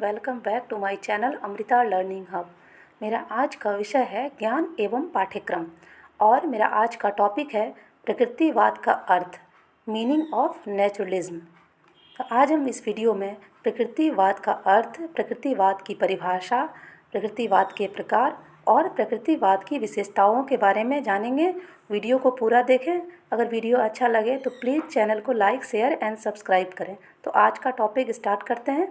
Welcome back to my channel Amrita learning hub. मेरा आज का विषय है ज्ञान एवं पाठ्यक्रम और मेरा आज का टॉपिक है प्रकृतिवाद का अर्थ, मीनिंग ऑफ नेचुरलिज्म। तो आज हम इस वीडियो में प्रकृतिवाद का अर्थ, प्रकृतिवाद की परिभाषा, प्रकृतिवाद के प्रकार और प्रकृतिवाद की विशेषताओं के बारे में जानेंगे। वीडियो को पूरा देखें। अगर वीडियो अच्छा लगे तो प्लीज़ चैनल को लाइक, शेयर एंड सब्सक्राइब करें। तो आज का टॉपिक स्टार्ट करते हैं।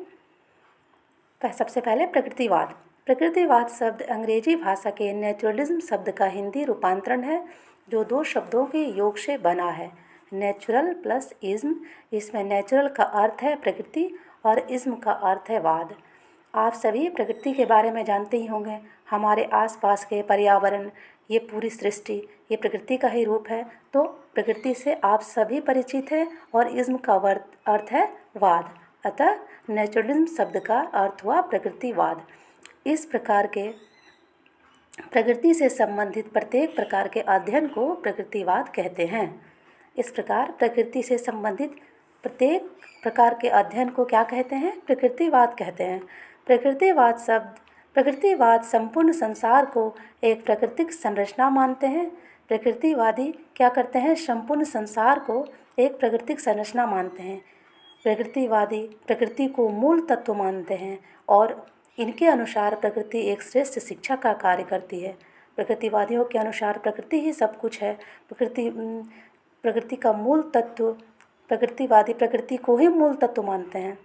सबसे पहले प्रकृतिवाद। प्रकृतिवाद शब्द अंग्रेजी भाषा के नेचुरलिज्म शब्द का हिंदी रूपांतरण है, जो दो शब्दों के योग से बना है, नेचुरल प्लस इज्म। इसमें नेचुरल का अर्थ है प्रकृति और इज्म का अर्थ है वाद। आप सभी प्रकृति के बारे में जानते ही होंगे। हमारे आसपास के पर्यावरण, ये पूरी सृष्टि, ये प्रकृति का ही रूप है। तो प्रकृति से आप सभी परिचित हैं और इज्म का अर्थ है वाद। अतः नेचुरलिज्म शब्द का अर्थ हुआ प्रकृतिवाद। इस प्रकार के प्रकृति से संबंधित प्रत्येक प्रकार के अध्ययन को प्रकृतिवाद कहते हैं। इस प्रकार प्रकृति से संबंधित प्रत्येक प्रकार के अध्ययन को क्या कहते हैं? प्रकृतिवाद कहते हैं। प्रकृतिवाद संपूर्ण संसार को एक प्राकृतिक संरचना मानते हैं। प्रकृतिवादी क्या करते हैं? संपूर्ण संसार को एक प्राकृतिक संरचना मानते हैं। प्रकृतिवादी प्रकृति को मूल तत्व मानते हैं और इनके अनुसार प्रकृति एक श्रेष्ठ शिक्षा का कार्य करती है। प्रकृतिवादियों के अनुसार प्रकृति ही सब कुछ है। प्रकृति का मूल तत्व, प्रकृतिवादी प्रकृति को ही मूल तत्व मानते हैं।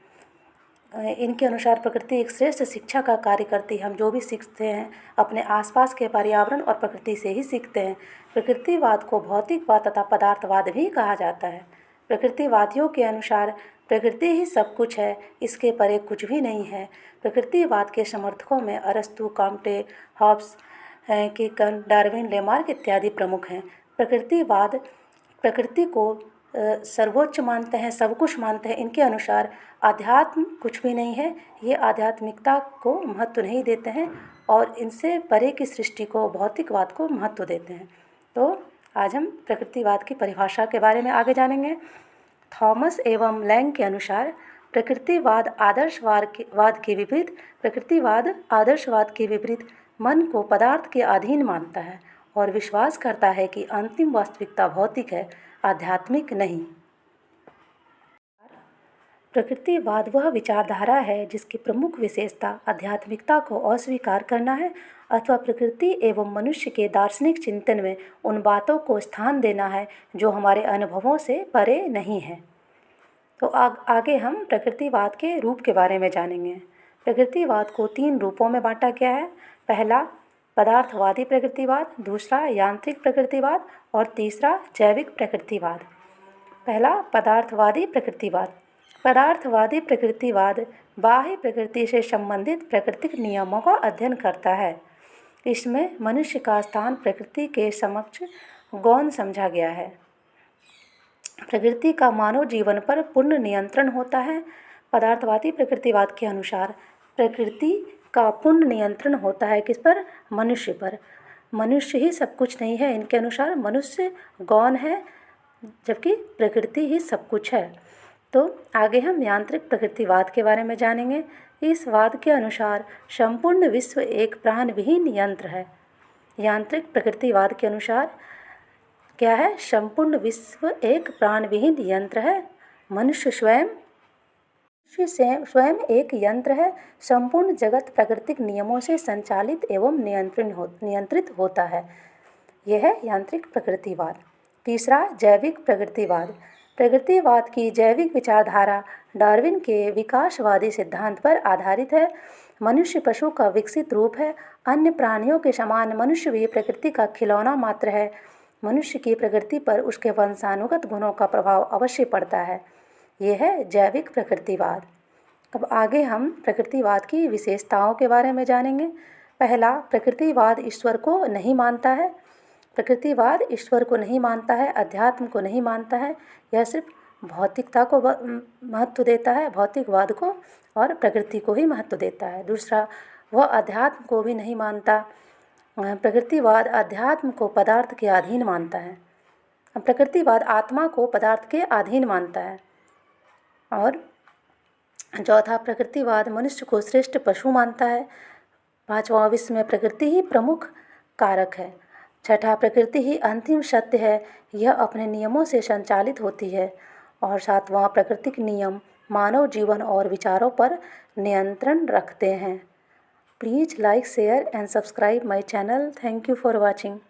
इनके अनुसार प्रकृति एक श्रेष्ठ शिक्षा का कार्य करती है। हम जो भी सीखते हैं अपने आसपास के पर्यावरण और प्रकृति से ही सीखते हैं। प्रकृतिवाद को भौतिकवाद तथा पदार्थवाद भी कहा जाता है। प्रकृतिवादियों के अनुसार प्रकृति ही सब कुछ है, इसके परे कुछ भी नहीं है। प्रकृतिवाद के समर्थकों में अरस्तु, कॉम्टे, हॉब्स, किकन, डार्विन, लेमार्क इत्यादि प्रमुख हैं। प्रकृतिवाद प्रकृति को सर्वोच्च मानते हैं, सब कुछ मानते हैं। इनके अनुसार आध्यात्म कुछ भी नहीं है, ये आध्यात्मिकता को महत्व नहीं देते हैं और इनसे परे की सृष्टि को, भौतिकवाद को महत्व देते हैं। तो आज हम प्रकृतिवाद की परिभाषा के बारे में आगे जानेंगे। थॉमस एवं लैंग के अनुसार प्रकृतिवाद आदर्शवाद के विपरीत मन को पदार्थ के अधीन मानता है और विश्वास करता है कि अंतिम वास्तविकता भौतिक है, आध्यात्मिक नहीं। प्रकृतिवाद वह विचारधारा है जिसकी प्रमुख विशेषता आध्यात्मिकता को अस्वीकार करना है अथवा प्रकृति एवं मनुष्य के दार्शनिक चिंतन में उन बातों को स्थान देना है जो हमारे अनुभवों से परे नहीं है। तो आगे हम प्रकृतिवाद के रूप के बारे में जानेंगे। प्रकृतिवाद को 3 रूपों में बांटा गया है। पहला पदार्थवादी प्रकृतिवाद, दूसरा यांत्रिक प्रकृतिवाद और तीसरा जैविक प्रकृतिवाद। पहला पदार्थवादी प्रकृतिवाद। पदार्थवादी प्रकृतिवाद बाह्य प्रकृति से संबंधित प्राकृतिक नियमों का अध्ययन करता है। इसमें मनुष्य का स्थान प्रकृति के समक्ष गौण समझा गया है। प्रकृति का मानव जीवन पर पूर्ण नियंत्रण होता है। पदार्थवादी प्रकृतिवाद के अनुसार प्रकृति का पूर्ण नियंत्रण होता है किस पर? मनुष्य पर। मनुष्य ही सब कुछ नहीं है। इनके अनुसार मनुष्य गौण है जबकि प्रकृति ही सब कुछ है। तो आगे हम यांत्रिक प्रकृतिवाद के बारे में जानेंगे। इस वाद के अनुसार संपूर्ण विश्व एक प्राणविहीन यंत्र है। यांत्रिक प्रकृतिवाद के अनुसार क्या है? संपूर्ण विश्व एक प्राणविहीन यंत्र है। मनुष्य स्वयं एक यंत्र है। संपूर्ण जगत प्राकृतिक नियमों से संचालित एवं नियंत्रित होता है। यह है यांत्रिक प्रकृतिवाद। तीसरा जैविक प्रकृतिवाद। प्रकृतिवाद की जैविक विचारधारा डार्विन के विकासवादी सिद्धांत पर आधारित है। मनुष्य पशु का विकसित रूप है। अन्य प्राणियों के समान मनुष्य भी प्रकृति का खिलौना मात्र है। मनुष्य की प्रकृति पर उसके वंशानुगत गुणों का प्रभाव अवश्य पड़ता है। यह है जैविक प्रकृतिवाद। अब आगे हम प्रकृतिवाद की विशेषताओं के बारे में जानेंगे। पहला, प्रकृतिवाद ईश्वर को नहीं मानता है। प्रकृतिवाद ईश्वर को नहीं मानता है, अध्यात्म को नहीं मानता है। यह सिर्फ भौतिकता को महत्व देता है, भौतिकवाद को और प्रकृति को ही महत्व देता है। दूसरा, वह अध्यात्म को भी नहीं मानता। प्रकृतिवाद अध्यात्म को पदार्थ के अधीन मानता है। प्रकृतिवाद आत्मा को पदार्थ के अधीन मानता है और चौथा, प्रकृतिवाद मनुष्य को श्रेष्ठ पशु मानता है। पाँचवां, विश्व में प्रकृति ही प्रमुख कारक है। छठा, प्रकृति ही अंतिम सत्य है, यह अपने नियमों से संचालित होती है। और सातवां, प्राकृतिक नियम मानव जीवन और विचारों पर नियंत्रण रखते हैं। Please like, share and subscribe my channel. Thank you for watching.